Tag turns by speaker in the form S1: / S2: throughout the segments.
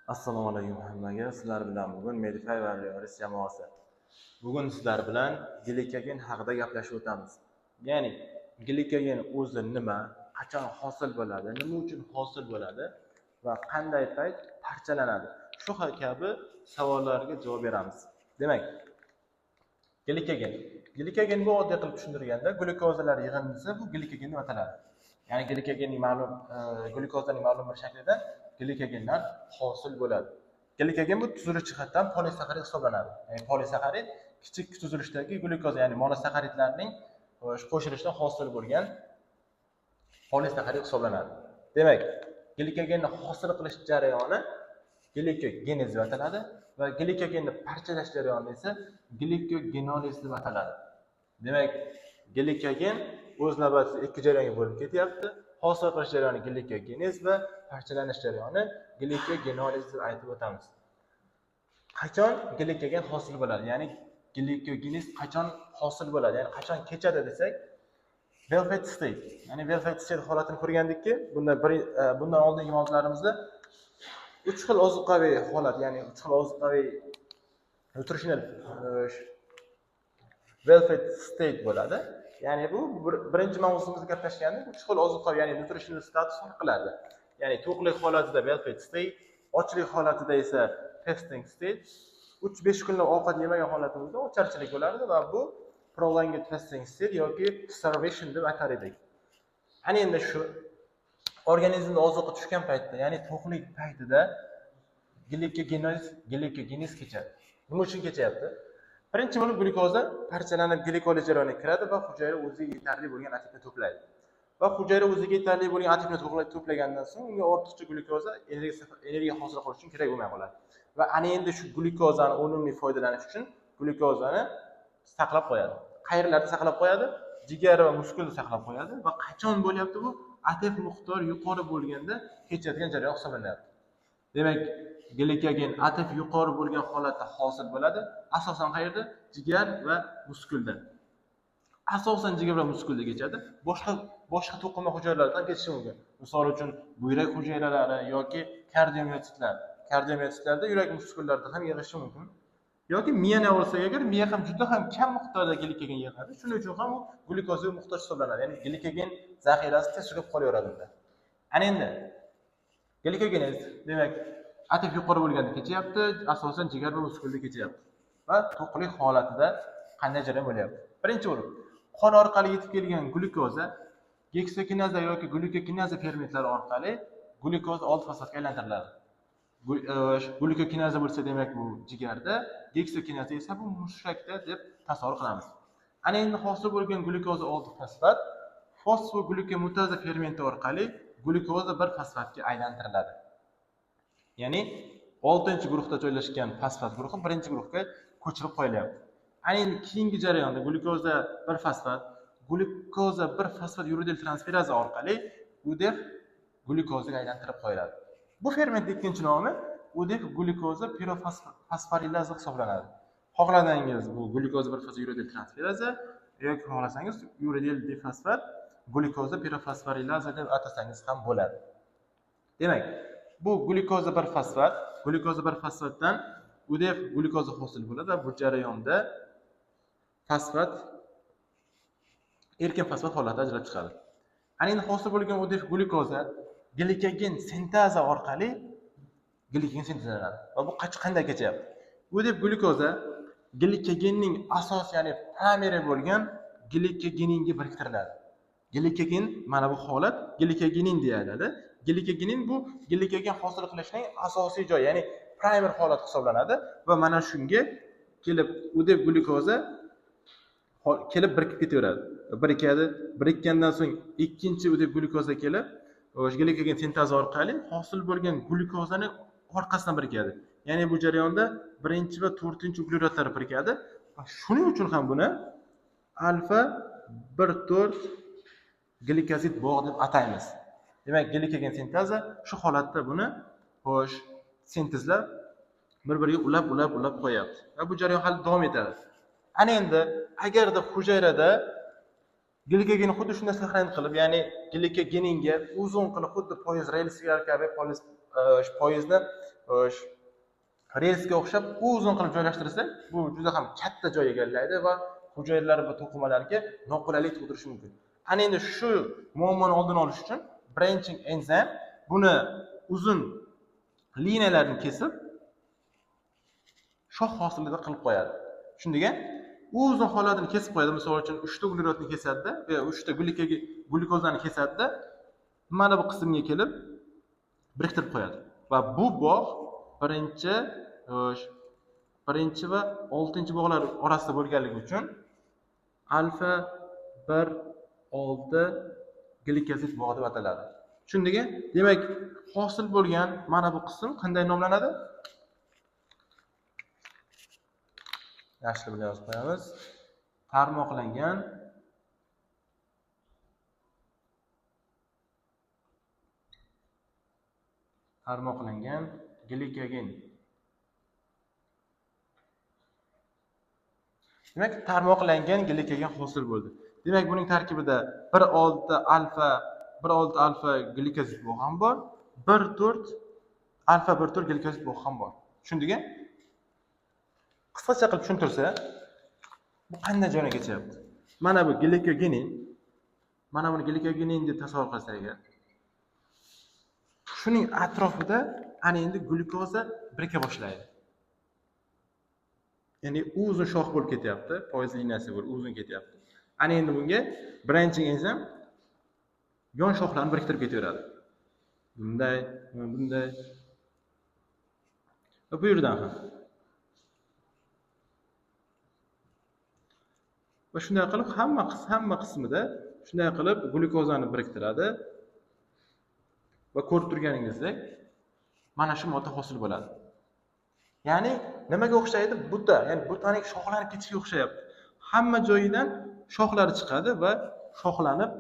S1: Assalomu alaykum hammaga. Sizlar bilan bugun Medify va Leoris jamoasi. Bugun sizlar bilan glikogen haqida gaplashib o'tamiz. Ya'ni glikogen o'zi nima, qachon hosil bo'ladi, nima uchun hosil bo'ladi va qanday payt parchalanadi. Shu kabi savollarga javob beramiz. Demak, glikogen bu oddiy qilib tushuntirganda glukozalar yig'indisi bu glikogen deb ataladi. Ya'ni glikogenning ma'lum glukozaning ma'lum bir shaklidan glikogenlar hosil bo'ladi. Glikogen bu tuzilish jihatdan polisaxarid hisoblanadi. Ya'ni polisaxarid kichik tuzilishdagi glukoza, ya'ni monosaxaridlarning qo'shilishidan hosil bo'lgan polisaxarid hisoblanadi. Demak, glikogenni hosil qilish jarayoni glikogenez deb ataladi va glikogenni parchalash jarayoni esa glikogenoliz deb ataladi. Demak, glikogen o'z navbatida ikki jarayonga bo'lib ketyapti. Hosil qilish jarayoni glikogenez va parchalanish jarayoni glikogenoliz deb aytib o'tamiz. Qachon glikogen hosil bo'ladi? Ya'ni glikogenez qachon hosil bo'ladi? Ya'ni qachon kechadi desak, well-fed state. Ya'ni well-fed state holatini ko'rgandikki, bundan oldingi mavzularimizda 3 xil ozuqaviy holat, ya'ni 3 xil ozuqaviy nutritional well-fed state bo'ladi. Ya'ni bu birinchi mavzumizda gaplashganda 3 xil ozuqaviy, ya'ni nutritional status farqlari. Ya'ni to'qlik holatida well-fed state, ochlik holatida esa fasting state. 3-5 kunlab ovqat yemagan holatimizda ocharchilik bo'lardi va bu prolonged fasting state yoki starvation deb atar edik. Ana endi shu organizmda ozuqa tushgan paytda, ya'ni to'qlik paytida glikogenez kechadi. Nima uchun kechyapti? Birinchi bo'lib glukoza parchalanib glikoliz jarayoniga kiradi va hujayra o'ziga yetarli bo'lgan ativni to'playdi. Va hujayra o'ziga yetarli bo'lgan ativni to'plagandan so'ng unga ortiqcha glukoza energiya hosil qilish uchun kerak bo'lmay qoladi. Va ana endi shu glukozani unumli foydalanish uchun glukozani saqlab qo'yadi. Qayerlarda saqlab qo'yadi? Jigar va muskulda saqlab qo'yadi va qachon bo'lyapti bu? Ativ miqdori yuqori bo'lganda kechadigan jarayon hisoblanadi. Demak, glikogen ativ yuqori bo'lgan holatda hosil bo'ladi. Asosan qayerda? Jigar va muskulda. Asosan jigar va muskulda kechadi. Boshqa to'qima hujayralardan kechishi mumkin. Misol uchun, buyrak hujayralari yoki kardiomiyotitlar. Kardiomiyotitlarda yurak muskullarida ham yig'ishi mumkin. Yoki miyani olsak agar, miya ham juda ham kam miqdorda glikogen yig'adi. Shuning uchun ham u glukozaga muhtoj hisoblanadi. Ya'ni glikogen zaxirasi tez sug'ib qolaveradi unda. Ana endi glikogenez, demak, ativ yuqori bo'lganda kechyapti, asosan jigar va muskulda kechyapti. Va to'qlik holatida qanday jarayon bo'lyapti? Birinchi bo'lib, qon orqali yetib kelgan glukoza geksokinaz yoki glukokinaz fermentlari orqali glukoza 6 fosfatga aylantiriladi. Glukokinaz bo'lsa, demak bu jigarda, geksokinaz esa bu mushakda deb tasavvur qilamiz. Ana endi hosil bo'lgan glukoza 6 fosfat fosfoglukomutaza fermenti orqali glukoza 1 fosfatga aylantiriladi. Ya'ni 6-guruhda joylashgan fosfat guruhi 1-guruhga ko'chirib qo'yilyapti. Ana endi keyingi jarayonda glukoza 1 fosfat uridil transferaza orqali UDF glukozaga aylantirib qo'yiladi. Bu fermentning ikkinchi nomi UDF glukoza pirofosforilaza hisoblanadi. Xohlasangiz bu glukoza 1 fosfat uridil transferaza yoki xohlasangiz uridil difosfat glukoza pirofosforilaza deb atasangiz ham bo'ladi. Demak, bu glukoza 1 fosfatdan UDF glukoza hosil bo'ladi va bu jarayonda fosfat erkin fosfat holatida ajralib chiqadi. Ana endi hosil bo'lgan UDF glukoza glikogen sintezi orqali glikogen sintezlanadi. Va bu qanday kechyapti? UDF glukoza glikogenning asos, ya'ni primary bo'lgan glikogeninga biriktiriladi. Glikogen mana bu holat glikogenin deyiladi. Glikogenin bu glikogen hosil qilishning asosiy joyi, ya'ni primer holat hisoblanadi va mana shunga kelib UDF glukoza kelib birikib ketaveradi. Birikkandan so'ng ikkinchi UDF glukoza kelib glikogen sintezi orqali hosil bo'lgan glukozani orqasidan birikadi. Ya'ni bu jarayonda 1 va 4-uglerodlar birikadi va shuning uchun ham buni alfa 1,4 glikozid bog' deb ataymiz. Demak, glikogen sintezi shu holatda buni sintezlab bir-biriga ulab qo'yapti. Va bu jarayon hali davom etadi. Ana endi agarda hujayrada glikogenni xuddi shunday saqlanib qilib, ya'ni glikogeninga uzun qilib xuddi poyezd relsiga kabi poyezdni relsga o'xshab uzun qilib joylashtirsak, bu juda ham katta joy egallaydi va hujayralar va to'qimalarga noqulaylik tug'dirishi mumkin. Ana endi shu muammoni oldini olish uchun branching enzim buni uzun liniyalarni kesib shoh hosilida qilib qo'yadi. Shundiga uzun holatini kesib qo'yadi. Misol uchun 3 ta uglerodni kesadi-da, yo 3 ta glyukozani kesadi-da, mana bu qismga kelib biriktirib qo'yadi. Va bu bog' birinchi va 6-bog'lar orasida bo'lganligi uchun alfa 1,6 glikozid bog'i deb ataladi. Shundiga, demak, hosil bo'lgan mana bu qism qanday nomlanadi? Yashil bilan yozib qo'yamiz. Tarmoqlangan glikogen. Demak, tarmoqlangan glikogen hosil bo'ldi. Demak, buning tarkibida 1,6 alfa glikozid bog'i ham bor, 1,4 alfa 1,4 glikozid bog'i ham bor. Tushundingmi? Qisqacha qilib tushuntirsa, bu qanday joyga kechyapti? Mana bu glikogenin, mana buni glikogenin deb tasavvur qilsak agar, shuning atrofida ana endi glyukoza birika boshlaydi. Ya'ni uzun shox bo'lib ketyapti, poyez liniyasi bo'lib uzun ketyapti. Ana endi bunga branching enzim yon shoxlarni biriktirib ketaveradi. Bunday. Va bu yerdan ham. Va shunday qilib hamma qismida shunday qilib glyukozani biriktiradi. Va ko'rib turganingizdek, mana shu modda hosil bo'ladi. Ya'ni nimaga o'xshaydi? Buta, ya'ni butaning shoxlanib ketishiga o'xshayapti. Hamma joyidan shoxlari chiqadi va shoxlanib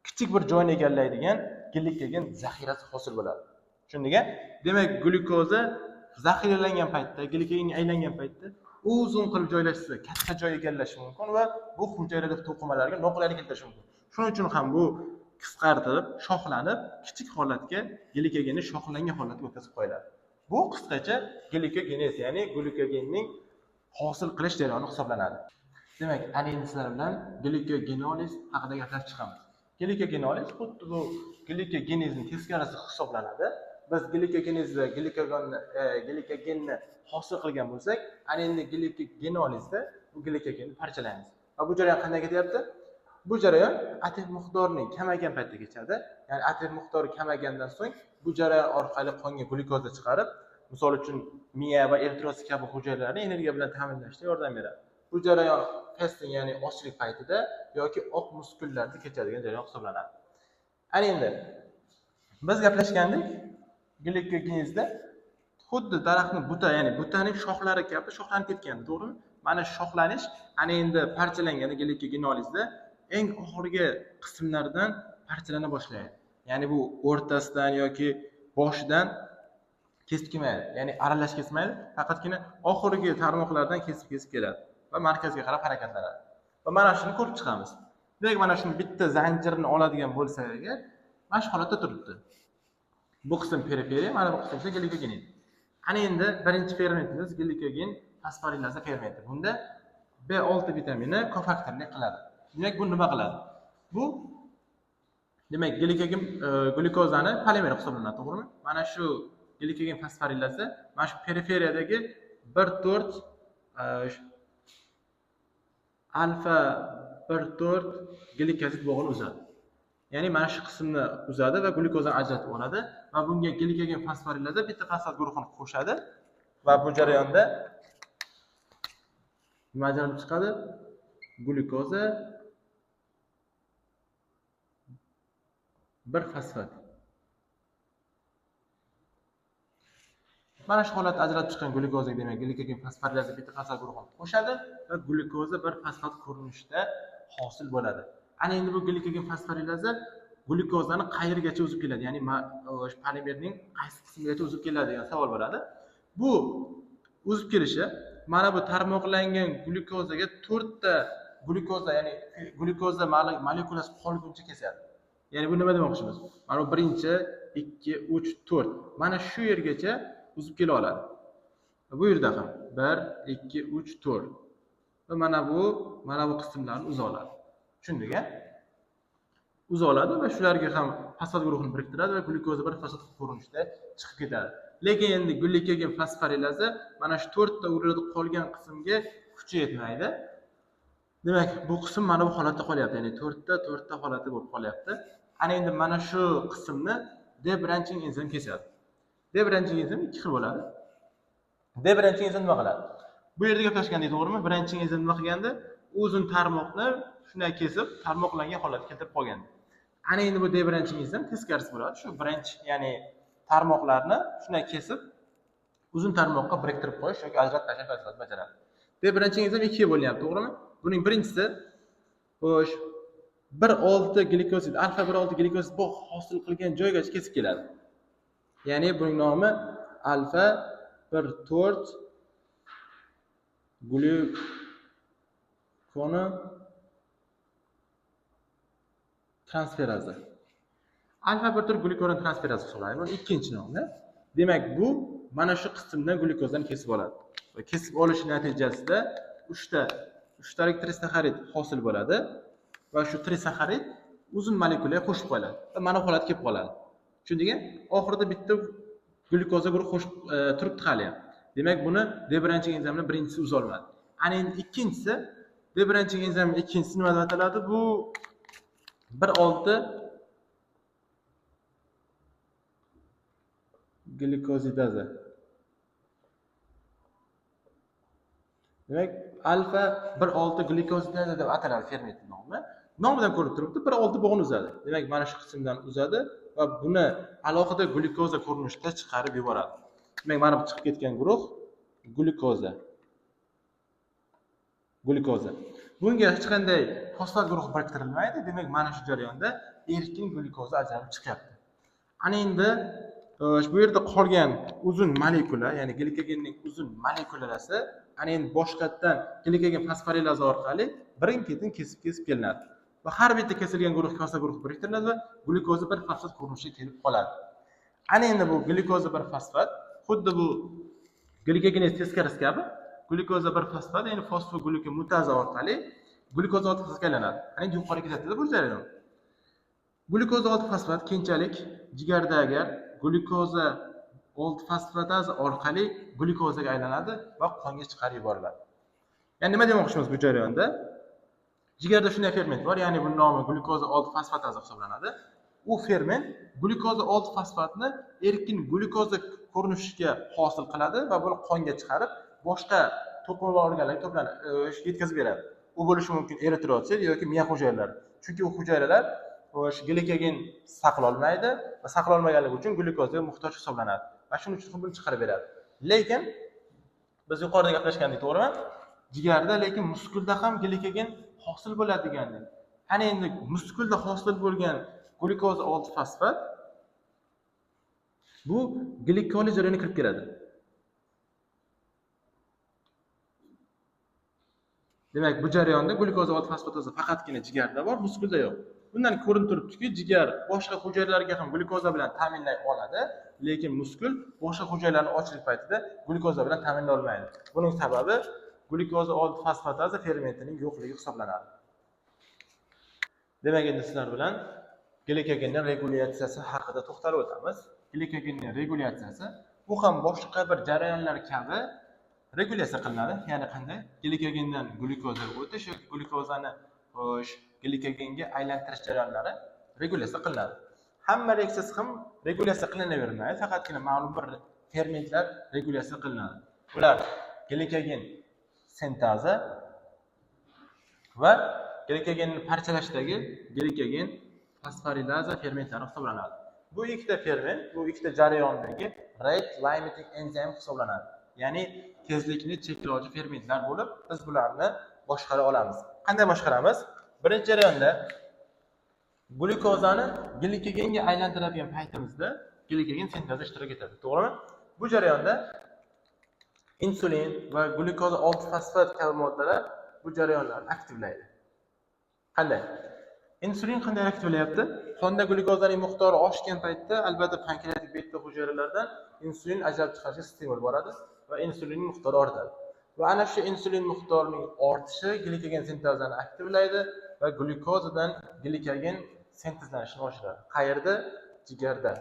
S1: kichik bir joyni egallaydigan glikogen zaxirasi hosil bo'ladi. Tushundingmi? Demak, glyukoza zaxiralangan paytda, glikogenga aylangan paytda uzun qilib joylashsa, katta joy egallashi mumkin va bu hujayralar to'qimalarga noqulaylik keltirishi mumkin. Shuning uchun ham bu qisqartirib, shoxlanib, kichik holatga glikogenni shoxlangan holatga o'tkazib qo'yiladi. Bu qisqacha glikogenez, ya'ni glikogenning hosil qilish jarayoni hisoblanadi. Demak, ana endi sizlar bilan glikogenoliz haqida gaplashib chiqamiz. Glikogenoliz xuddi bu glikogenezning teskarisi hisoblanadi. Biz glikogenez va glikogenni hosil qilgan bo'lsak, ana endi glikogenolizda bu glikogenni parchalaymiz. Va bu jarayon qanday ketyapti? Bu jarayon ATF miqdorining kamaygan paytda kechadi. Ya'ni ATF miqdori kamaygandan so'ng bu jarayon orqali qonga glyukoza chiqarib, misol uchun miya va eritrosit kabi hujayralarni energiya bilan ta'minlashda yordam beradi. Bu jarayon fasting, ya'ni ochlik paytida yoki oq muskullarda kechadigan jarayon hisoblanadi. Ana endi biz gaplashgandik, glikogenezda xuddi daraxtning buta, ya'ni butaning shoxlari kabi shoxlanib ketgan, to'g'rimi? Mana shoxlanish ana endi parchalanganda glikogenolizda eng oxirgi qismlardan parchalana boshlaydi. Ya'ni bu o'rtasidan yoki boshidan kesib kelmaydi. Ya'ni aralash kesmaydi, faqatgina oxirgi tarmoqlardan kesib keladi va markazga qarab harakatlanadi. Va mana shuni ko'rib chiqamiz. Demak, mana shuni bitta zanjirni oladigan bo'lsak agar, mana shu holatda turibdi. Bu qism periferiya, mana bu qism esa glikogenin. Ana endi birinchi fermentimiz glikogen fosforilaza fermenti. Bunda B6 vitamini kofaktorlik qiladi. Demak, bu nima qiladi? Bu demak, glyukozani polimer hisoblanadi, to'g'rimi? Mana shu glikogen fosforilaza mana shu periferiyadagi 1,4 alfa 1,4 glikozid bog'ini uzadi. Ya'ni mana shu qismni uzadi va glyukozani ajratib oladi va bunga glikogen fosforilaza bitta fosfat guruhini qo'shadi va bu jarayonda nima ajralib chiqadi? Glyukoza bir fosfat. Mana shu holatda ajratib chiqqan glyukozaga demak glikogen fosforilaza bitta fosfat guruhini qo'shadi va glyukoza bir fosfat ko'rinishida hosil bo'ladi. Ana endi bu glikogen fosforilaza glyukozani qayergacha uzib keladi? Ya'ni polimerning qaysi qismigacha uzib keladi degan savol bo'ladi. Bu uzib kelishi mana bu tarmoqlangan glyukozaga 4 ta glyukoza, ya'ni glyukoza molekulasi qolguncha kesadi. Ya'ni bu nima demoqchimiz? Mana bu birinchi, 2, 3, 4. Mana shu yergacha uzib kela oladi. Bu yerda ham 1, 2, 3, 4. Va mana bu qismlarni uza oladi. Tushundingmi? Uza oladi va shularga ham fosfat guruhini biriktiradi va glyukoza bir fosfat ko'rinishda chiqib ketadi. Lekin endi glikogen fosforilaza mana shu 4 ta urilib qolgan qismga kuchi yetmaydi. Demak, bu qism mana bu holatda qolyapti. Ya'ni 4 ta holati bo'lib qolyapti. Ana endi mana shu qismni debranching enzim kesadi. Debranching enzim ikki xil bo'ladi. Debranching enzim nima qiladi? Bu yerda gaplashgandek, to'g'rimi? Branching enzim nima qilganda, uzun tarmoqni shunday kesib, tarmoqlangan holatga keltirib qolgan. Ana endi bu debranching enzim teskarisi bo'ladi. Shu branch, ya'ni tarmoqlarni shunday kesib, uzun tarmoqqa biriktirib qo'yish yoki ajratib tashlash vazifasini bajaradi. Debranching enzim ikkiga bo'linyapti, to'g'rimi? Buning birinchisi xo'sh 1,6 glikozid, alfa 1,6 glikozid bu hosil qilgan joygacha kesib keladi. Ya'ni buning nomi alfa 1,4 glukoni transferaza. Alfa 1,4 glukoni transferaza hisoblanadi. Bu ikkinchi nomi. Demak, bu mana shu qismdan glyukozani kesib oladi. Va kesib olish natijasida 3 talik trisaxarid hosil bo'ladi va shu trisaxarid uzun molekulaga qo'shib qo'yiladi va mana bu holat kelib qoladi. Tushundingmi? Oxirida bitta glyukoza guruh qo'shib turibdi hali ham. Demak, buni debranching enzimni birinchisi uza olmadi. Ana endi ikkinchisi, debranching enzimning ikkinchisi nima deb ataladi? Bu 1,6 glikozidaza. Demak, alfa 1,6 glikozidaza deb ataladi ferment nomi. Nomidan ko'rib turibdi, 1,6 bog'ni uzadi. Demak, mana shu qismdan uzadi va buni alohida glyukoza ko'rinishida chiqarib yuboradi. Demak, mana bu chiqib ketgan guruh glyukoza. Bunga hech qanday fosfat guruhi biriktirilmaydi. Demak, mana shu jarayonda erkin glyukoza ajralib chiqyapti. Ana endi bu yerda qolgan uzun molekula, ya'ni glikogenning uzun molekulalari ana endi boshqatdan glikogen fosforilaza orqali birin-ketin kesib kelinadi. Va har bitta kesilgan guruh fosfat guruhi biriktiriladi va glyukoza bir fosfat ko'rinishiga kelib qoladi. Ana endi bu glyukoza bir fosfat xuddi bu glikogenning teskarisi kabi glyukoza bir fosfat, ya'ni fosfoglyukomutaza orqali glyukoza 6 fosfatga aylanadi. Ana endi yuqoriga ketadi bu jarayon. Glyukoza 6 fosfat keyinchalik jigarda agar glyukoza 6 fosfataz orqali glyukozaga aylanadi va qonga chiqarib yuboriladi. Ya'ni nima demoqchimiz bu jarayonda? Jigarda shunday ferment bor, ya'ni buning nomi glyukoza 6 fosfataz hisoblanadi. U ferment glyukoza 6 fosfatni erkin glyukoza ko'rinishiga hosil qiladi va buni qonga chiqarib boshqa to'lqinli organlarga to'planib yetkazib beradi. U bo'lishi mumkin eritrotsit yoki miya hujayralari. Chunki u hujayralar o'sha glikogen saqlolmaydi va saqlolmaganligi uchun glyukozaga muhtoj hisoblanadi. Va shuning uchun buni chiqarib beradi. Lekin biz yuqorida gaplashgandik, to'g'rimi? Jigarda, lekin muskulda ham glikogen hosil bo'ladi degandik. Ana endi muskulda hosil bo'lgan glyukoza 6 fosfat bu glikoliz jarayoniga kirib keladi. Demak, bu jarayonda glyukoza 6 fosfatoza faqatgina jigarda bor, muskulda yo'q. Bundan ko'rinib turibdiki, jigar boshqa hujayralarga ham glyukoza bilan ta'minlay oladi, lekin muskul boshqa hujayralarning ochlik paytida glyukoza bilan ta'minlay olmaydi. Buning sababi glyukoza 6 fosfataza fermentining yo'qligi hisoblanadi. Demak, endi sizlar bilan glikogenning regulyatsiyasi haqida to'xtalib o'tamiz. Glikogenning regulyatsiyasi bu ham boshqa bir jarayonlar kabi regulyatsiya qilinadi. Ya'ni qanday? Glikogendan glyukozaga o'tish yoki glyukozani glikogenga aylantirish jarayonlari regulyatsiya qilinadi. Hamma reaksiyasi ham regulyatsiya qilinavermaydi, faqatgina ma'lum bir fermentlar regulyatsiya qilinadi. Ular glikogen sintazi va glikogenni parchalashdagi glikogen fosforilaza fermentlari hisoblanadi. Bu ikkita ferment, bu ikkita jarayondagi rate limiting enzim hisoblanadi. Ya'ni tezlikni cheklovchi fermentlar bo'lib, biz bularni boshqara olamiz. Qanday boshqaramiz? Birinchi jarayonda glyukozani glikogenga aylantiradigan paytimizda glikogen sintezda ishtirok etadi, to'g'rimi? Bu jarayonda insulin va glyukoza 6 fosfat kabi moddalar bu jarayonlarni aktivlaydi. Qanday? Insulin qanday aktivlayapti? Qonda glyukozning miqdori oshgan paytda albatta pankreatik beta hujayralardan insulin ajralib chiqarishga stimul boradi va insulinning miqdori ortadi. Va ana shu insulin miqdorining ortishi glikogen sintezini aktivlaydi va glyukozadan glikogen sintezlanishini oshiradi. Qayerda? Jigarda.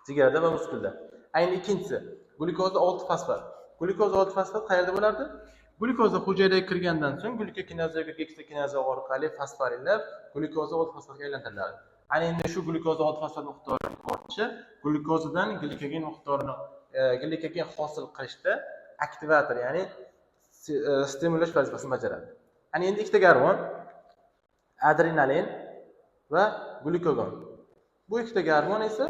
S1: Jigarda va muskulda. Ayni ikkinchisi, glyukoza 6 fosfat. Glyukoza 6 fosfat qayerda bo'lardi? Glyukoza hujayraga kirgandan so'ng glikokinaza yoki geksikinaza orqali fosforilab glyukoza 6 fosfatga aylantiriladi. Ana endi shu glyukoza 6 fosfat miqdorining ortishi glyukozadan glikogen miqdorini glikogen hosil qilishda aktivator, ya'ni stimulash vazifasini bajaradi. Ana endi ikkita gormon adrenalin va glyukogen. Bu ikkita gormon esa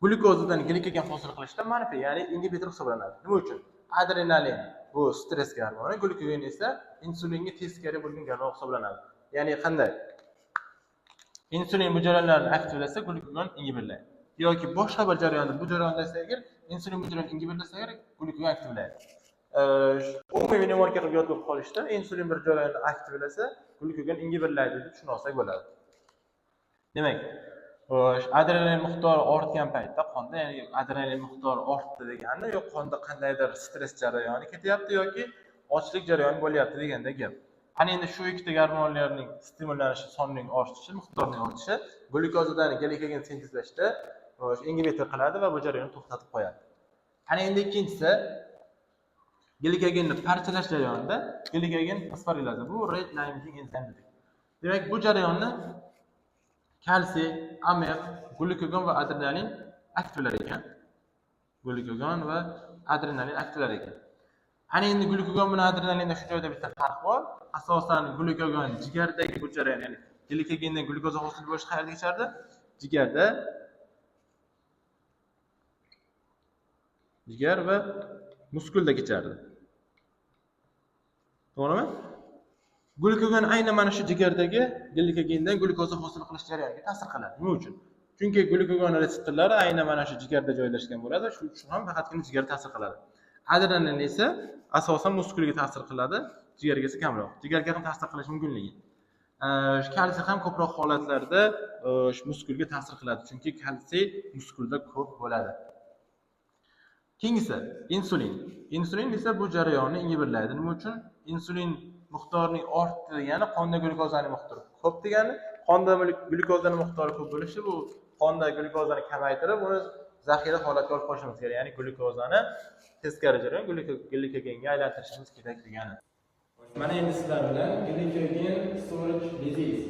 S1: glyukozadan glikogen hosil qilishda manfiy, ya'ni ingibitor hisoblanadi. Nima uchun? Adrenalin bu stress gormoni, glyukogen esa insulinga teskari bo'lgan gormon hisoblanadi. Ya'ni qanday? Insulin bu jarayonlarni aktivlasa, glyukogen ingibillaydi. Yoki boshqa bir jarayonda bu jarayonda esa agar insulin bu jarayonni ingibilasa, glyukogen aktivlaydi. Umumiy memorik qilib yodlab qolishda insulin bir jarayonni aktivlasa, glyukogen ingibillaydi deb tushuna olsak bo'ladi. Demak, adrenalin miqdori ortgan paytda qonda, ya'ni adrenalin miqdori ortdi degani yo'q, qonda qandaydir stress jarayoni ketyapti yoki ochlik jarayoni bo'lyapti deganda gap. Ana endi shu ikkita gormonlarning stimullanishi sonining ortishi, miqdorining ortishi glyukozadan glikogen sintezlashda ingibitor qiladi va bu jarayonni to'xtatib qo'yadi. Ana endi ikkinchisi, glikogenni parchalash jarayonida glikogen fosforilaza, bu rate limiting enzyme. Demak, bu jarayonni kalsiy, ammoniak, glyukogen va adrenalin aktivlar ekan. Glyukogen va adrenalin aktivlar ekan. Ana endi glyukogen bilan adrenalinda shu joyda bitta farq bor. Asosan glyukogen jigardagi bu jarayon, ya'ni glikogendan glyukoza hosil bo'lish qayerda kechardi? Jigarda. Jigar va muskulda kechardi. To'g'rimi? Glyukogen aynan mana shu jigardagi glikogendan glyukoza hosil qilish jarayoniga ta'sir qiladi. Nima uchun? Chunki glyukogen retseptorlari aynan mana shu jigarda joylashgan bo'ladi. Shu uchun ham faqatgina jigarga ta'sir qiladi. Adrenalin esa asosan muskulga ta'sir qiladi, jigarga esa kamroq. Jigarga ham ta'sir qilishi mumkinligi. Kalsiy ham ko'proq holatlarda muskulga ta'sir qiladi, chunki kalsiy muskulda ko'p bo'ladi. Keyingisi insulin. Insulin esa bu jarayonni ingibillaydi. Nima uchun? Insulin miqdorining ortdi degani qonda glyukozaning miqdori ko'p degani. Qonda glyukozaning miqdori ko'p bo'lishi bu qonda glyukozani kamaytirib, uni zaxira holatiga olib qo'yishimiz kerak. Ya'ni glyukozani teskari jarayon glikogenga aylantirishimiz kerak degani. Mana endi sizlar bilan glikogen storage disease,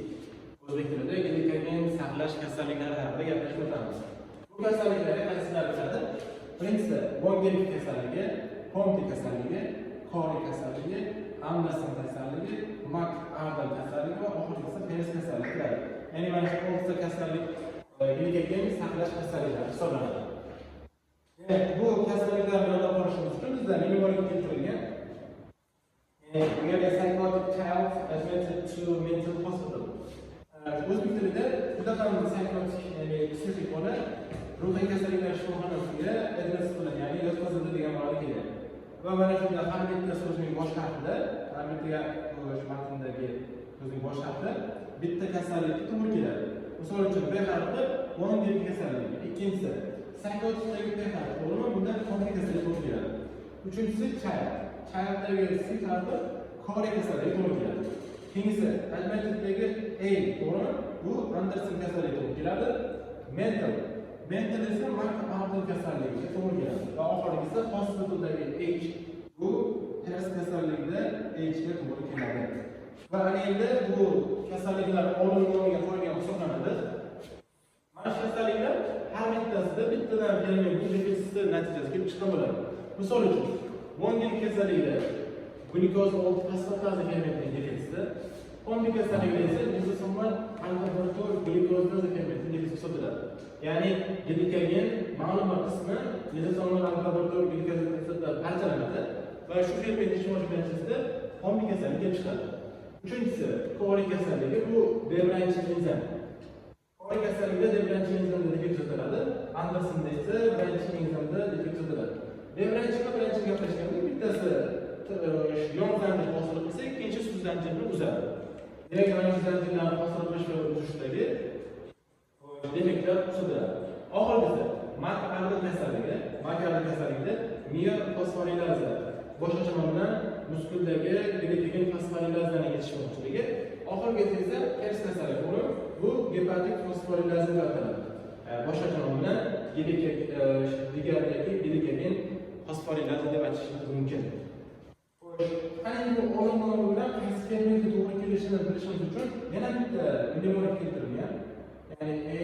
S1: o'zbek tilida glikogen saqlash kasalliklari haqida gaplashib o'tamiz. Bu kasalliklarga qaysilar bo'ladi? Birinchisi Bongelik kasalligi, Pompe kasalligi, Kori kasalligi, Anderson kasalligi, Mac-Ardle kasalligi va oxirgisi Peres kasalligi. Ya'ni mana shu 10 ta kasallik glikogen saqlash kasalliklari hisoblanadi. Bu kasalliklarni yodlab qolishimiz uchun bizda memorik keltirilgan. We have a psychotic child admitted to mental hospital. O'zbek tilida juda ham psychotic, ya'ni psixik bola ruhiy kasalliklar shifoxonasiga admissiz qilinadi, ya'ni yotqizildi degan ma'noda keladi. Va mana shunda har bitta so'zning bosh harfida, har bitta matndagi so'zning bosh harfida bitta kasallikka to'g'ri keladi. Misol uchun B harfi Bongelik kasalligi, ikkinchisi psychoticdagi B harfi, to'g'rimi? Bundan Pompe kasalligi to'g'ri keladi. Uchinchisi child. Child'dagi C harfi Kori kasalligi to'g'ri keladi. Keyingisi admitted'dagi A, to'g'rimi? Bu Anderson kasalligi to'g'ri keladi. Mental esa Mac-Ardle kasalligi to'g'ri keladi. Va oxirgisi hospitaldagi H, bu Peres kasalligida H ga to'g'ri keladi. Va ana endi bu kasalliklar oldinga qo'yilgan hisoblanadi. Mana shu kasalliklar har bittasida bittadan ferment defitsiti natijasi kelib chiqqan bo'ladi. Misol uchun Bongelik kasalligida glyukoza 6 fosfatlazi fermentining defitsiti, Pompe kasalligida esa lizosomal alfa-1 glyukozaz fermentining defitsiti hisoblanadi. Ya'ni glikogen ma'lum bir qismi lizosomal alfa-1 glyukozazda parchalanadi va shu ferment ishtirok natijasida Pompe kasalligi kelib chiqadi. Uchinchisi Kori kasalligi, bu D-branchli enzim. Kori kasalligida D-branchli enzimda defekt kuzatiladi, Andersonda esa branchli enzimda defekt kuzatiladi. D-branchli va branchli gaplashganda bittasi yon zanjir hosil qilsa, ikkinchi suz zanjirni uzadi.
S2: demak rangizatorlarni hosil qilish va uzishdagi demaklar ustida. Oxirgisi makroalg kasalligida miofosforilaza boshqacha nom bilan muskuldagi glikogen fosforilazaning yetishmovchiligi. Oxirgisi esa ters kasallik. Bu gepatik fosforilaza deb ataladi. Boshqacha nom bilan glikogen fosforilaza deb aytishimiz mumkin. Ana bu olimlar bilan qaysi fermentga to'g'ri kelishini bilishimiz uchun yana bitta mnemotip keltirilgan. Ya'ni A,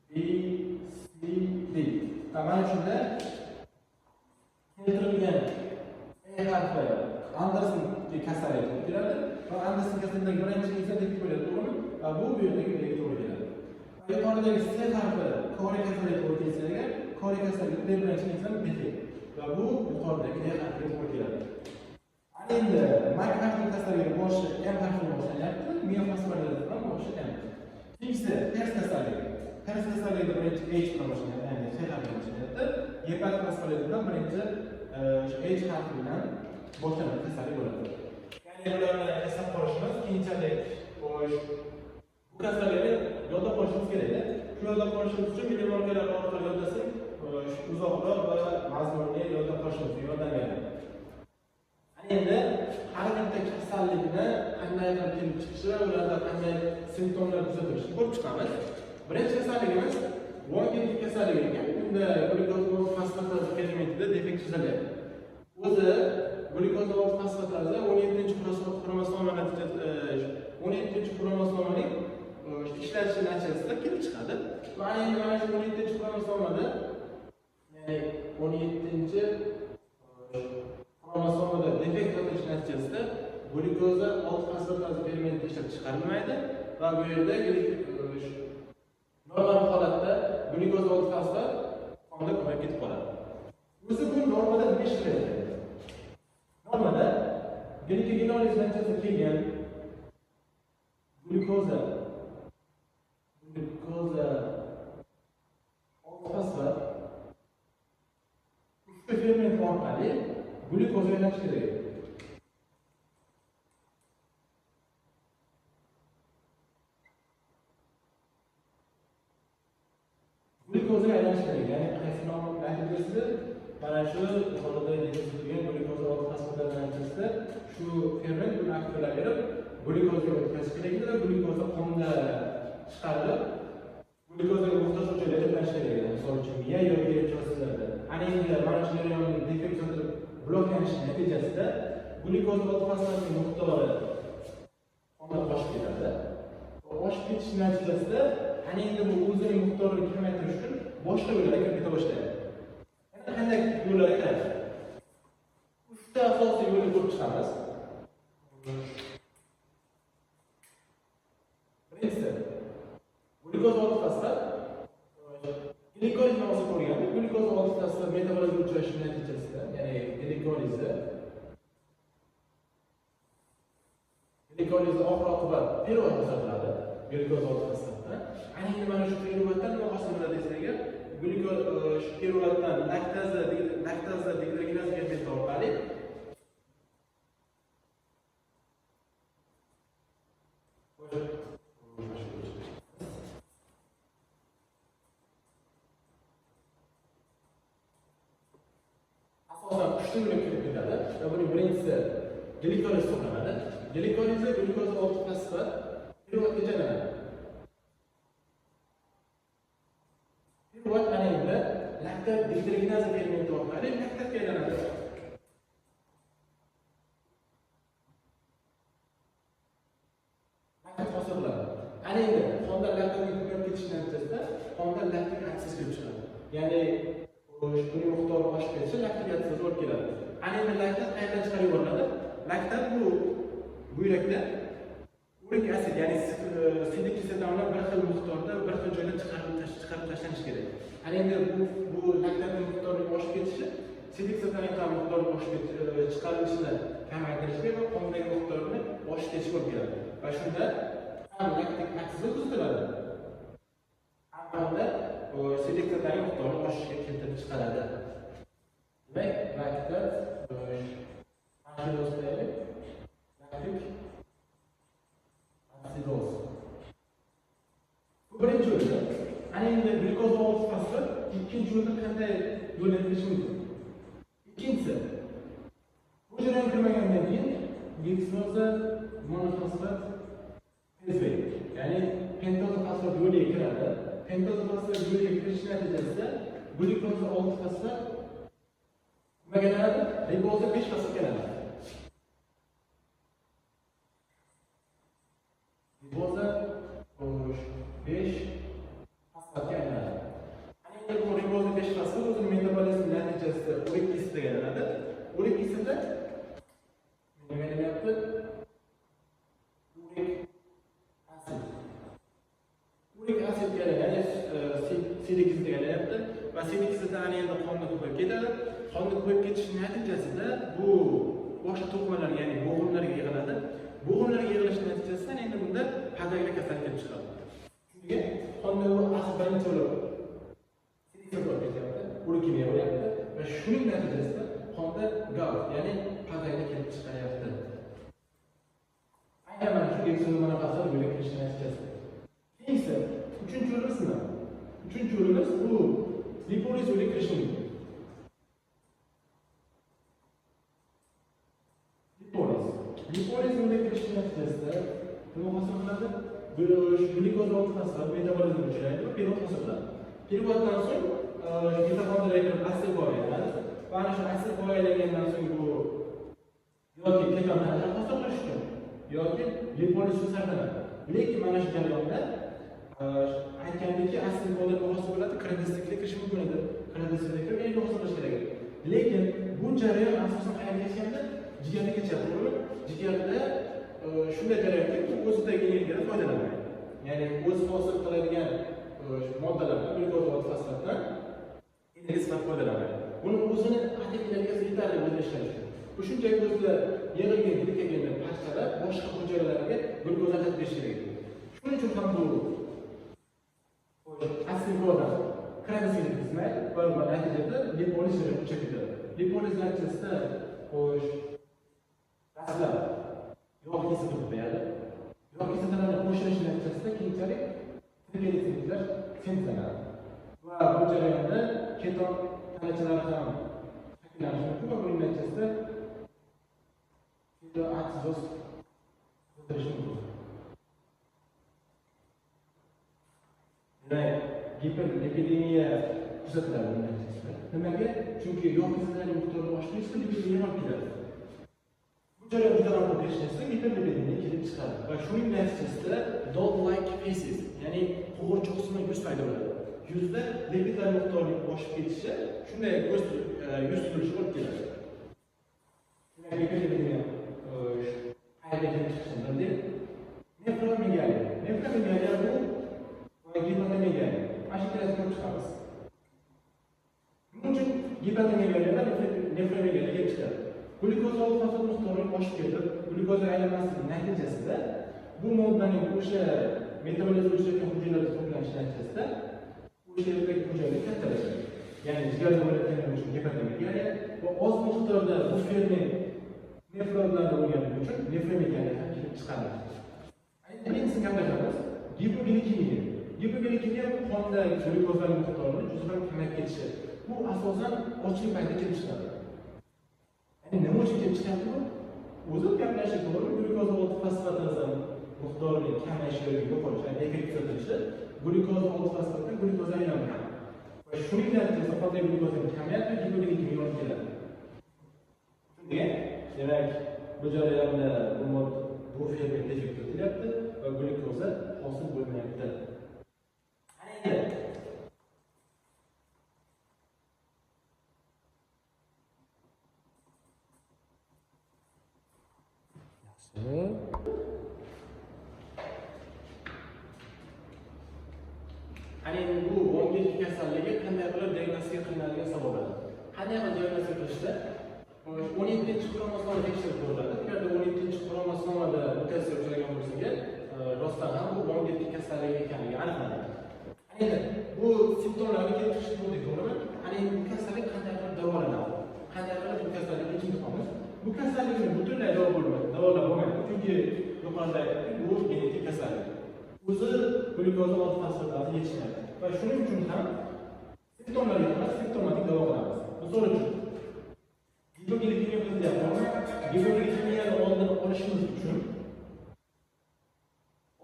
S2: B, C, D. Mana shunda keltirilgan A harfi Anderson kasalligi to'g'ri keladi. Va Anderson kasalligining birinchi esa deb bo'ladi, to'g'rimi? Va bu yerdagi to'g'ri keladi. Yuqoridagi C harfi Kore kasalligi to'g'ri kelsa, Kore kasalligi birinchi esa defekt. Va bu yuqoridagi D harfi to'g'ri keladi. Endi makroalg kasalligi boshi M harfidan boshlanyapti, miofosforilazadan boshi M. Ikkinchisi ters kasalligi. Ters kasalligi birinchi H bilan boshlanyapti, ya'ni C harfi bilan boshlanyapti. Gepatik fosforilazadan birinchi H harfi bilan boshlangan kasallik bo'ladi. Ya'ni ularni eslab qolishimiz keyinchalik bu kasallikni yodda qolishimiz kerak. Shu yodda qolishimiz uchun mnemotikalar orqali yodlasak, uzoqroq va mazmunli yodda qolishimizga yordam beradi. Endi har bitta kasallikni qanday qilib kelib chiqishi va ularda qanday simptomlar kuzatilishini ko'rib chiqamiz. Birinchi kasalligimiz Wonkin kasalligi ekan. Unda glukoz fosfataz fermentida defekt kuzatiladi. O'zi glukoz fosfataza 17-xromosoma natijasida 17-xromosomaning ishlatishi natijasida kelib chiqadi. Va endi mana shu 17-xromosomada, ya'ni 17 xromosomada defekt bo'lish natijasida glukoza 6-fosfataz fermenti ishlab chiqarilmaydi va bu yerda normal holatda glukoza 6-fosfat qonda ko'payib ketib qoladi. O'zi bu normada nima ish qiladi? Normada glikogenoliz natijasida kelgan glukoza 6-fosfat ushbu ferment orqali glukoza aylanish kerak. Glukoza aylanish kerak. Ya'ni qaysi nomning natijasida mana shu yuqorida yetkazilgan glukoza 6-fosfataz natijasida shu ferment buni aktivlab berib, glukozaga o'tkazish kerak edi va glukoza qonda chiqarilib, glukozaga muhtoj hujayralar to'planishi kerak edi. Misol uchun miya yoki cho'ziladi. Ana endi mana shu jarayonning defekt bloklanishi natijasida glukoza 6-fosfatning miqdori qonda oshib ketadi. Oshib ketish natijasida ana endi bu o'zining miqdorini kamaytirish uchun boshqa yo'llarga kirib keta boshlaydi. Endi qanday yo'llarga kiradi? Uchta asosiy yo'lni ko'rib chiqamiz. Birinchisi glukoza 6-fosfat glikoliz nomini ko'rgandik. Glukoza 6-fosfat metabolizm uchrashi natijasida, ya'ni glikolizni oxir oqibat pirovat hisoblanadi. Glukoza 6-fosfatdan. Ana endi mana shu pirovatdan nima hosil bo'ladi desak, glukoza pirovatdan laktaza dehidrogenaz fermenti orqali asosan uchta yo'lga kirib ketadi va buning birinchisi glikoliz hisoblanadi. Glikolizda glukoza 6-fosfat pirovatga aylanadi. Pirovat ana endi laktat dehidrogenaza fermenti orqali laktatga aylanadi. Laktat hosil bo'ladi. Ana endi qonda laktatning ko'payib ketishi natijasida qonda laktik atsiz kelib chiqadi. Ya'ni buning miqdori oshib ketishi laktik atsiz olib keladi. Ana endi laktat qayerdan chiqarib yuboriladi? Laktat bu buyrakda urik asid, ya'ni sidik kislotaning bir xil miqdorda bir xil joydan chiqarib tashlanishi kerak. Ana endi bu laktatning miqdori oshib ketishi sidik kislotaning miqdori oshib chiqarilishini kamaytirishga va qondagi miqdorini oshib ketishga olib keladi. Va shunda ham laktik aksiz kuzatiladi. Hamda sidik kislotaning miqdorini oshishga keltirib chiqaradi. Demak, laktat laktik kirishi mumkin. Ikkinchisi, bu jarayon kirmagandan keyin gliksoza monofosfat tezlaydi. Ya'ni pentoza fosfat yo'liga kiradi. Pentoza fosfat yo'liga kirish natijasida glikoza 6 fosfat nimaga aylanadi? Riboza 5 fosfatga aylanadi. Riboza 5 fosfatga aylanadi. Endi bu riboza 5 fosfat o'zining metabolizmi natijasida urik kisliga aylanadi. Urik kislida nima deyapti? Urik asidga aylanadi, sidik kislga aylanadi va sidik kislida endi qonda ko'payib ketadi. Qonda ko'payib ketish natijasida bu boshqa to'qimalar, ya'ni bo'g'imlarga yig'iladi. Bo'g'imlarga yig'ilish natijasida endi bunda padagra kasallik kelib chiqadi. Chunki qonda u asid birinchi bo'lib sidik kisla bo'lib ketyapti, urikemiya bo'lyapti va shuning natijasida qonda gaz, ya'ni padagra kelib chiqaryapti. Aynan mana shu eksozomalar asal yo'lga kirish natijasida. Keyingi uchinchi yo'limiz nima? Uchinchi yo'limiz bu lipoliz yo'lga kirish mumkin. Lipoliz yo'lga kirish natijasida nima hosil qiladi? Glikoz 6 fosfat metabolizmga uchraydi va pirot hosil qiladi. Pirotdan so'ng mitokondriyaga asil boyayadi va ana shu asil boyaygandan so'ng bu yoki ketonlar hosil qilish uchun yoki lipoliz sarflanadi. Lekin mana shu jarayonda aytgandek, asil bo'lib hosil bo'ladi, kreditlikka kirish mumkin edi. Kreditlikka endi hosil qilish kerak edi. Lekin bu jarayon asosan qayerga kechganda jigarga kechadi. Jigarda shunday jarayonki, o'zidagi energiyadan foydalanmaydi. Ya'ni o'zi hosil qiladigan moddalardan, glikoz va fosfatdan energiyadan foydalanmaydi. Buni o'zini atik energiyasi yetarli bo'lib ishlashi. Bu shunchaki o'zida yig'ilgan glikogenni parchalab boshqa hujayralarga glikoz ajratib berish kerak. Shuning uchun ham bu asil bo'lgan kreditlik xizmat va natijada lipoliz yo'lga kuchaytiriladi. Lipoliz natijasida dastlab yog' kislota ko'payadi. Yog' kislotalarni qo'shilish natijasida keyinchalik triglitseridlar sintezlanadi. Va bu jarayonda keton tanachalari ham shakllanishi mumkin va buning natijasida ketoatsidoz o'tirishi mumkin. Demak, giperlipidemiya kuzatiladi bunday natijasida. Nimaga? Chunki yog' kislotalaring miqdori oshishda lipidemiya ham keladi. Bu jarayon juda ham ko'p ishlansa, giperlipidemiya kelib chiqadi va shuning natijasida dog-like faces, ya'ni qo'g'irchoqsima yuz paydo bo'ladi. Yuzda lipidlar miqdorining oshib ketishi shunday yuz tutilishi olib keladi. Demak, giperlipidemiya qayerga kelib chiqishi mumkin? Nefromegaliya. Nefromegaliya bu giperlipidemiya. Ashitasiz ko'rib chiqamiz. Buning uchun giperlipidemiyadan nefromegaliya kelib chiqadi. Glikoz 6 fosfat miqdori oshib ketib, glukozga aylanmaslik natijasida bu moddaning o'sha metabolizm uchayotgan hujayralar to'planishi natijasida o'sha yerdagi hujayralar kattalashadi. Ya'ni jigarda bo'layotgan o'sha giperlipidemiya va oz miqdorda bu ferment nefronlarda bo'lganligi uchun nefromegaliya ham kelib chiqadi. Endi gaplashamiz. Gipoglikemiya. Gipoglikemiya qonda glukozlar miqdorini juda ham kamayib ketishi. Bu asosan ochlik paytida kelib chiqadi. Nima uchun kelib chiqyapti bu? O'zi gaplashish to'g'ri, glukoz 6 fosfatdan miqdorining kamayishi yoki yo'qolishi, ya'ni effektivlashishi, glukoz 6 fosfatdan glukozga aylanadi. Va shuning natijasida qonda glukozning kamayadi, gipoglikemiya olib keladi. Demak, bu jarayonda bu ferment effektiv etilyapti va glukoza hosil bo'lmayapti. Endi bu o'ngillik kasalligi qanday qilib diagnostika qilinadigan savollar. Qanday qilib diagnostika qilishda 17-xromosomni tekshirib ko'riladi. Agar 17-xromosomda mutatsiya uchragan bo'lsa, rostdan ham bu o'ngillik kasalligi ekanligi aniqlanadi. Endi bu simptomlarga kelib chiqish bo'ldi, to'g'rimi? Endi bu kasallik qanday qilib davolanadi? Qanday qilib bu kasallikni yengib bu kasallikni butunlay davolab bo'lmaydi. Chunki yuqorida aytdik, bu genetik kasallik. O'zi glukoz 6 fosfatlarni yetishmaydi. Va shuning uchun ham simptomlarga emas, simptomatik davo qilamiz. uchun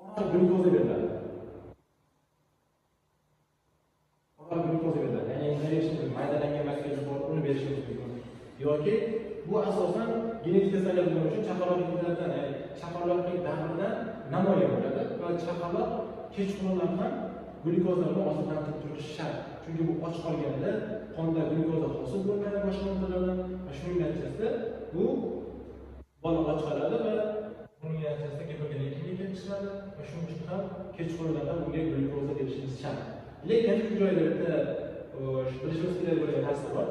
S2: orqa glyukoza beriladi. Orqa glyukoza beriladi. Ya'ni inhalation maydalangan bakteriya bor, uni berishimiz mumkin. Yoki bu asosan genetik kasallik bo'lishi uchun chaqaloqliklardan, ya'ni chaqaloqlik davridan namoyon bo'ladi va chaqaloq kechqurunlar ham glyukozani oziqlantirib turishi shart. Chunki bu och qolganda qonda glyukoza hosil bo'lmaydi boshqa moddalardan va shuning natijasida bu bola och qoladi va buning natijasida gipoglikeemiya kelib chiqadi va shuning uchun ham kechqurunlarda unga glyukoza berishimiz shart. Lekin shu joyda bitta bilishimiz kerak bo'lgan narsa bor.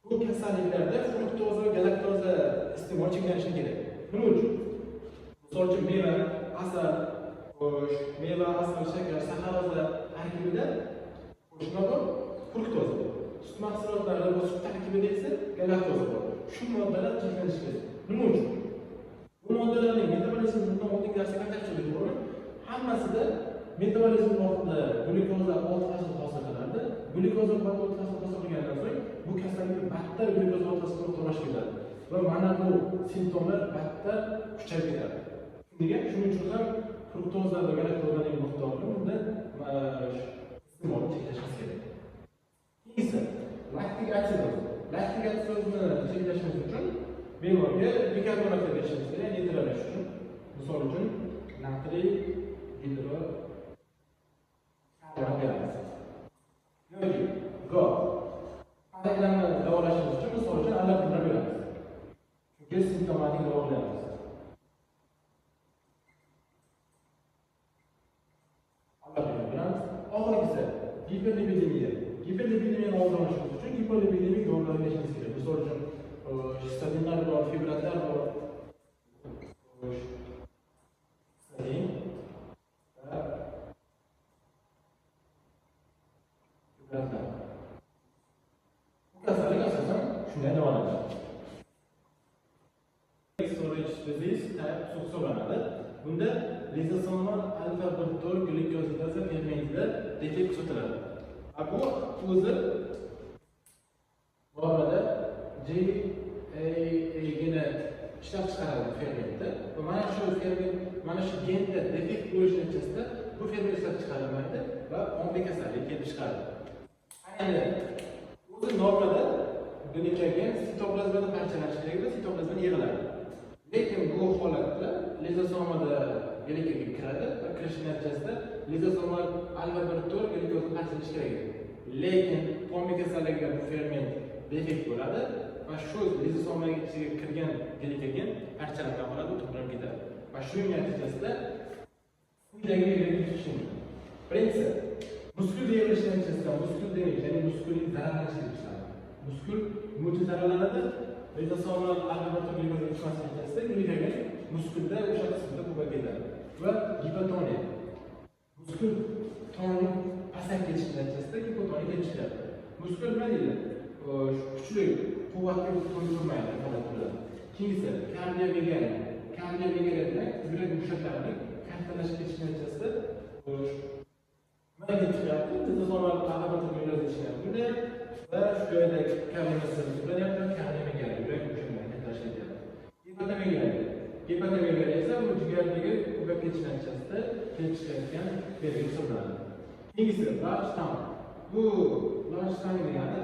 S2: Bu kasalliklarda fruktoza, galaktoza iste'mol cheklanishi kerak. Nima uchun? Misol uchun meva, asal, meva, asal, shakar, saxaroza tarkibida qo'shma bor, fruktoza bor. Sut mahsulotlarida va sut tarkibida esa galaktoza bor. Shu moddalar cheklanishi kerak. Nima uchun? Bu moddalarning metabolizmidan oldingi narsaga ta'sir qiladi. Hammasida metabolizm vaqtida glyukoza 6% hosil qiladi. Glyukoza 6% hosil qilgandan so'ng bu kasallik battar glyukoza 6% to'lashadi va mana bu simptomlar battar kuchayib ketadi. Shuning uchun ham fruktoza va galaktozaning miqdorini bunda iste'molni cheklashimiz kerak. Esa laktik atsidoz. Laktik atsidozni cheklashimiz uchun bemorga bikarbonat berishimiz kerak, neytrallashish uchun. Misol uchun natriy hidrokarbonat beramiz. Yoki gaz. Qayiqlarni davolashimiz uchun misol uchun allapinlar beramiz. Chunki simptomatik davolayapmiz. Allapinlar beramiz. Oxirgisi giperlipidemiya. Giperlipidemiyani oldini olishimiz uchun gipolipidemik dorilar berishimiz kerak. Misol uchun statinlar bor, fibratlar bor. Statin va fibratlar. Bu kasallik asosan shunday davolanadi. Storage disease type hisoblanadi. Bunda lizosomal alfa-1 glykozidase fermentida defekt kuzatiladi. Bu o'zi normada GAA-geni ishlab chiqaradi fermentda va mana shu ferment, mana shu genda defekt bo'lishi natijasida bu ferment ishlab chiqarilmaydi va ommaviy kasallik kelib chiqadi. Endi o'zi normada glikogen sitoplazmada parchalanishi kerak va sitoplazmada yig'iladi. Lekin bu holatda lizosomada glikogen kiradi va kirish natijasida lizosomal alfa-1 glikozni parchalanishi kerak. Lekin ommaviy kasallikda bu ferment defekt bo'ladi va shu lizosomaga ichiga kirgan glikogen parchalanib qoladi, to'plab ketadi. Va shuning natijasida quyidagi belgilar chiqishi. Birinchisi, muskul yig'ilishi natijasida muskul demish, ya'ni muskulning zararlanishiga chiqadi. Muskul muti zararlanadi, lizosomal alfa-1 glikogen chiqishi natijasida glikogen muskulda o'sha qismda ko'payib ketadi va gipotoniya. Muskul toning pasayib ketishi natijasida gipotoniya kelib chiqadi. Muskul nima deydi? Kuchli, quvvatli bo'lmaydi holatda. Keyingi kardiomegalia. Kardiomegalia demak yurak mushaklarining kattalashish ketishi natijasida nima kelib chiqyapti? Lizosomal alfa-1 glikogen chiqyapti va shu joyda kardiomegalia bo'lyapti, kardiomegalia yurak mushaklarining kattalashib ketyapti. Gipotoniya esa bu jigardagi ko'payib ketish natijasida kelib chiqayotgan belgi hisoblanadi. Keyingisi large tongue. Bu large tongue degani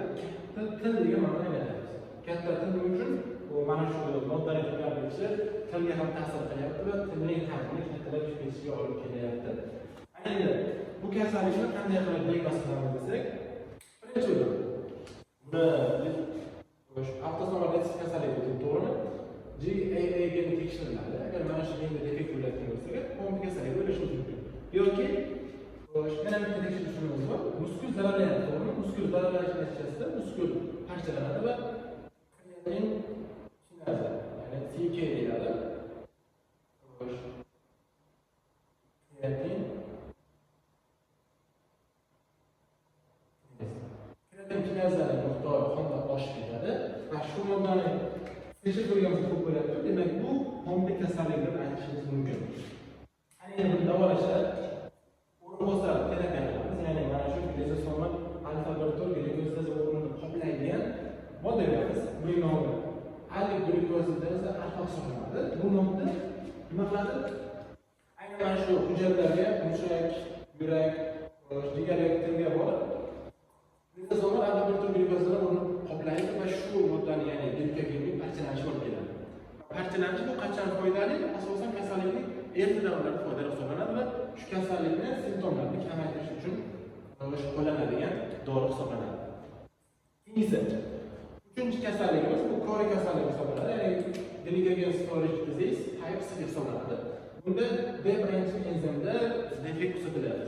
S2: katta til degan ma'noda aytamiz. Katta til uchun bu mana shu moddalar ko'payilishi tilga ham ta'sir qilyapti va tilning hajmini kattalab ketishiga olib kelyapti. Endi bu kasallikni qanday qilib diagnoz qilamiz desak, birinchi o'rin buni avtosomal retsis kasalligi deb to'g'rimi? GAA-ga tekshiriladi. Agar mana shu genda defekt bo'layotgan bo'lsa, ommaviy kasallik bo'lishimiz mumkin. Yoki yana bitta tekshirish usulimiz bor. Muskul zararlanadi, to'g'rimi? Muskul zararlanish natijasida muskul parchalanadi va kreatin sinaza, ya'ni CK deyiladi. Kreatin sinazaning miqdori qonda oshib ketadi va shu moddani tekshirib ko'rganimiz ko'p bo'lyapti. Demak, bu ommaviy kasallik deb aytishimiz mumkin. Endi buni davolashda o'rinbosar terapiya qilamiz. Ya'ni mana shu lizosomal alfa-1 glikozidase o'rnini qoplaydigan modda beramiz. Bu nomi alfa-glikozidase alfa hisoblanadi. Bu modda nima qiladi? Aynan mana shu hujayralarga mushak, yurak, jigar yoki tilga borib, glikozni albatta bir tur glikozlar uni qoplaydi va shu moddani, ya'ni glikogenning parchalanishi olib keladi. Parchalanish bu qachon foydali? Asosan kasallikning erta davrlarida foydali hisoblanadi va shu kasallikni simptomlarini kamaytirish uchun qo'llanadigan dori hisoblanadi. Ikkinchisi, uchinchi kasalligimiz bu kori kasalligi hisoblanadi. Ya'ni glycogen storage disease type C hisoblanadi. Bunda B branch enzimida defekt kuzatiladi.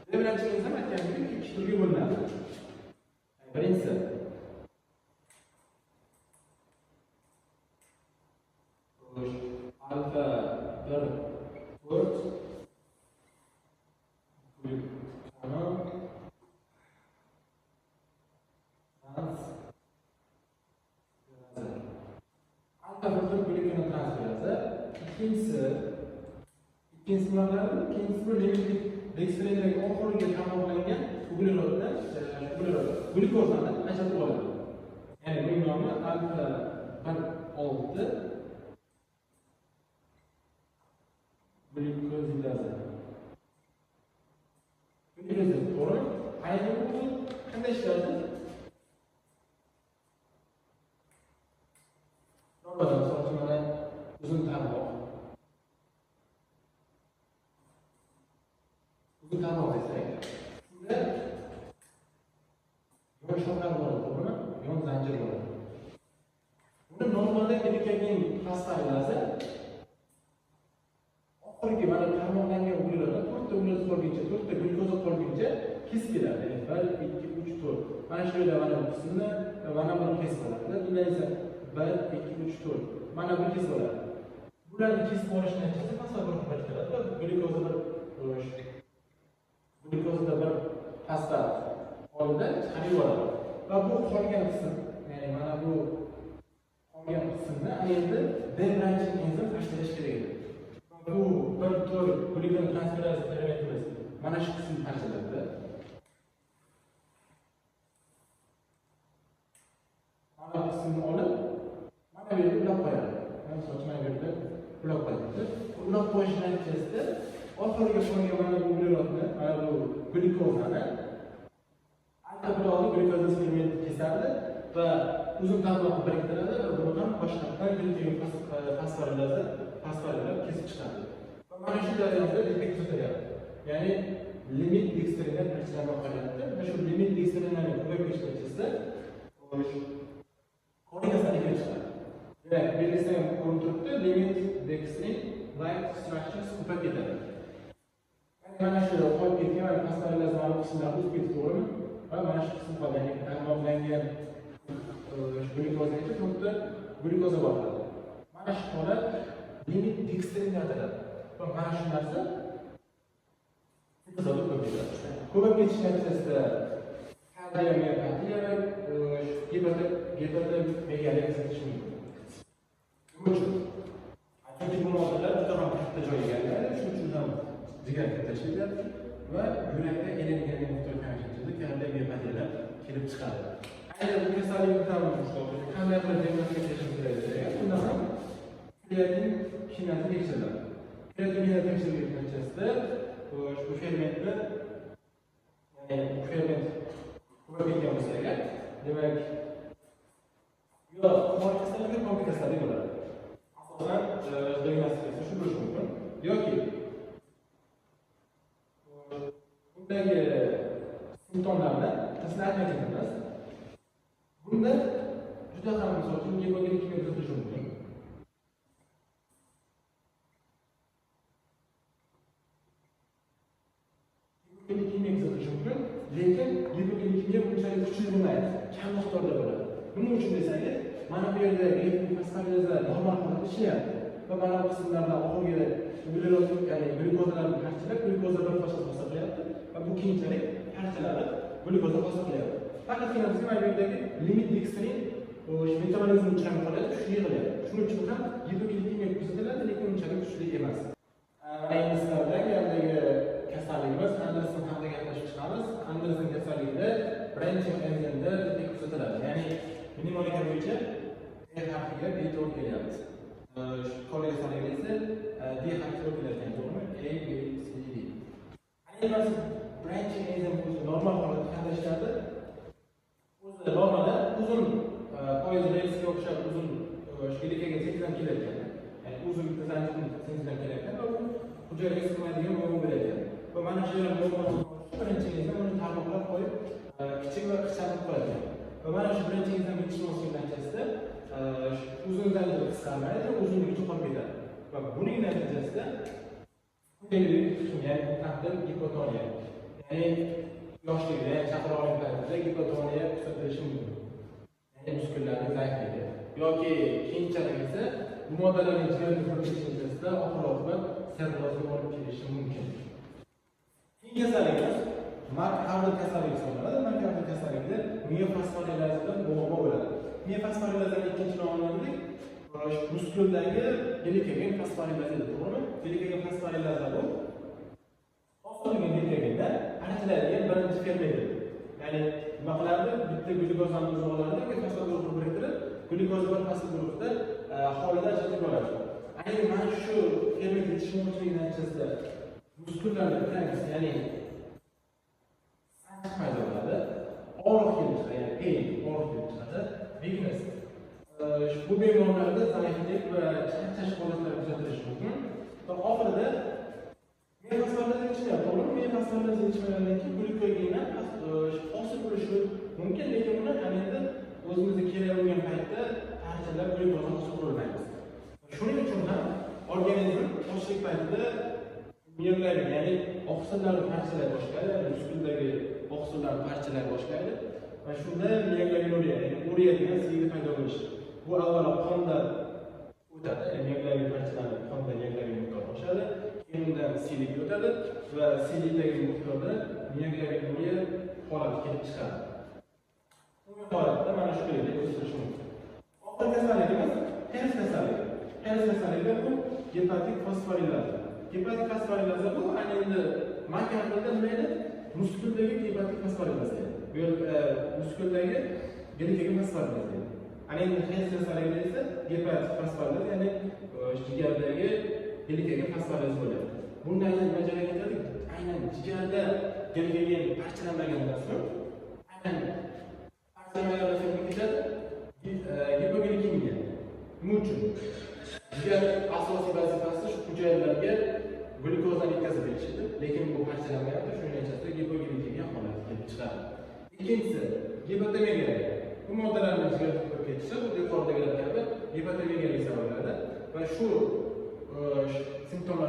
S2: B branch enzim aytganimdek ikki turga bo'linadi. Birinchisi alfa 1 4 ikkinchisi bu limitik dextringa oxiriga tamomlangan ugleroddan glukozani ajratib oladi. Ya'ni buning nomi alfa 1 6 glukozilaza. Glukozilaza to'g'ri. Aynan bu qanday ishlaydi? Normalda so'rashim mana uzun tarmoq. Uzun tarmoq desak, shunda yon shoxlar bo'ladi, to'g'rimi? Yon zanjir bo'ladi. Buni normalda glikogen fosforilaza oxirgi mana tarmoqlangan ugleroddan 4 ta ugleroz qolguncha, 4 ta glukoza qolguncha kesib keladi. 1 2 3 4. Mana shu yerda mana bu qismni mana buni kesib oladi. Bundan esa 1 2 3 4. Mana bu kesib oladi. Bularni kesib olishni natijasida fosfor keladi va glukozada bir fosfat oldida chiqarib yuboradi. Va bu qolgan qism, ya'ni mana bu qolgan qismni endi B branch enzim parchalash kerak edi. Bu bir tur glikozan transferaza fermentimiz mana shu qismni parchaladi. Mana bu qismni olib, mana bu yerga ulab qo'yadi. Mana sochma yerda ulab qo'yadi. Ulab qo'yish natijasida oxiriga qolgan mana bu uglerodni, mana bu glukozani alfa glukozas ferment kesadi va uzun tarmoqni biriktiradi va buni ham boshqatdan glikogen fosforilab kesib chiqadi. Va mana shu jarayonda defekt kuzatiladi. Ya'ni limit dextrinlar parchalanib qolyapti va shu limit dextrinlarni ko'payib ketish natijasida kori kasalligiga chiqadi. Demak, belgisi ham ko'rinib turibdi, limit dextrin like structures ko'payib ketadi. Mana shu qolib ketgan fosforilaza qismlar o'zib ketdi, to'g'rimi? Va mana shu qism qolgan, tamomlangan glukozaga to'rtta glukoza boriladi. Mana shu holat limit dextrin ataladi. Va mana shu narsa ko'payib ketish natijasida kardiomiyopatiya va gepatomegaliya kuzatish mumkin. Nima uchun? Chunki bu moddalar juda ham katta joyga egalladi, shuning uchun ham jigar kattashadi va yurakda energiyaga muhtoj bo'lishida kardiomiyopatiyalar kelib chiqadi. Aynan bu kasallikni qanday qilib diagnostika qilish kerak? Bunda ham kreatin kinasi tekshiriladi. Kreatin kinasi tekshirilgan natijasida bu fermentni, ya'ni bu ferment ko'payib ketgan bo'lsa agar, demak, yo kori kasalligi yo kompleks kasallik bo'ladi. Asosan diagnostikasi shu bo'lishi mumkin yoki bundagi simptomlarni sizlar aytmagansiz. Bunda juda ham misol uchun gemoglobin kimyo kuzatish mumkin. Gemoglobin kimyo kuzatish mumkin, lekin gemoglobin kimyo bunchalik kuchli bo'lmaydi, kam miqdorda bo'ladi. Buning uchun desangiz, mana bu yerda fosforilaza normal holatda ishlayapti va mana bu qismlarda oxirgi uglerod, ya'ni glukozalarni parchalab, glukoza bir fosfat hosil qilyapti va bu keyinchalik parchalanib glukoza hosil qilyapti. Faqatgina bizga mana bu yerdagi limit dextrin metabolizmni uchramay qoladi, kuchli yig'iladi. Shuning uchun ham gidrokimyo kuzatiladi, lekin unchalik kuchli emas. Endi sizlardagi yerdagi kasalligimiz Andersen haqida gaplashib chiqamiz. Andersen kasalligida branching enzimda defekt kuzatiladi. Ya'ni mnemonika bo'yicha E harfiga B to'g'ri kelyapti. Koreya sanayida esa D harfi o'qilayotgan, to'g'rimi? A, B, C, D. Agar biz branching example normal holatda qanday ishlardi? O'zi normalda uzun poyezd relsiga o'xshab uzun yelkaga tekizdan kelayotgan. Ya'ni uzun bitta zanjirni tekizdan kelayotgan va bu hujayraga sig'maydigan mo'min berayotgan. Va mana shu yerda birinchilikda uni tarmoqlab qo'yib kichik va qisqartirib qo'yadi. Va mana shu birinchilikdan birinchi natijasida uzun zanjir qisqarmaydi, uzunligi cho'qib ketadi. Va buning natijasida ya'ni taqdim gipotoniya. Ya'ni yoshligida, chaqaloqlik paytida gipotoniya kuzatilishi mumkin. Ya'ni muskullarning zaifligi yoki keyinchalik esa bu moddalarning jigarni birikishida oxir-oqibat serrozga olib kelishi mumkin. Keyingi kasalligimiz Mark-Harden kasalligi hisoblanadi. Mark-Harden kasalligida miya fosforilazidan muammo bo'ladi. Miya fosforilazining ikkinchi nomini muskuldagi glikogen fosforilazidir, to'g'rimi? Glikogen fosforilazi bu osilgan glikogenda ajratiladigan birinchi fermentdir. Ya'ni nima qiladi? Bitta glyukozani o'zg'oladi, fosfat guruhini biriktirib, glyukoz va fosfat guruhida holida ajratib oladi. Agar mana shu ferment yetishmovchiligi natijasida muskullarda tanks, ya'ni sanchiq paydo bo'ladi. Og'riq kelib chiqadi, ya'ni pain, og'riq kelib chiqadi. Weakness. Bu bemorlarda zaiflik va charchash holatlari kuzatilishi mumkin. Va oxirida miya fosforilazi yetishmayapti, to'g'rimi? Miya fosforilazi yetishmagandan keyin glikogendan hosil bo'lishi mumkin, lekin buni endi o'zimizga kerak bo'lgan paytda parchalar glyukozni hosil qilolmaymiz. Shuning uchun ham organizm ochlik paytida miylarni, ya'ni oqsillarni parchalay boshlaydi, muskuldagi oqsillarni parchalay boshlaydi va shunda miylarga uriyadigan siyli paydo bo'lishi. Bu avvalo qondan o'tadi, miylarga parchalanib qondan miylarga miqdor oshadi, keyin undan siylikka o'tadi va siylikdagi miqdorda miylarga uriya holati kelib chiqadi. Bu holatda mana shu yerda o'sirishi mumkin. Oxirgi kasalligimiz Hers kasalligi. Hers kasalligi bu gepatik fosforilaza. Gepatik fosforilaza bu endi Mark-Hardenda nima edi? Muskuldagi gepatik fosforilaza. Bu muskuldagi glikogen fosforilaza. Endi Hers kasalligida esa gepatik fosforilaza, ya'ni jigardagi glikogen fosforilaza bo'ladi. Bundan nima joyga ketadi? Aynan jigarda glikogen parchalanmagandan so'ng aynan parchalanmagandan so'ng ketadi gipoglikemiya. Nima uchun? Jigar asosiy vazifasi shu hujayralarga glyukozani yetkazib berishidir, lekin bu parchalanmayapti, shuning natijasida gipoglikemiya holati kelib chiqadi. Ikkinchisi, gipotemiya. Bu moddalarni jigarga kirib ketishi, bu yuqoridagilar kabi gipotemiyaga sabab bo'ladi va shu simptomlar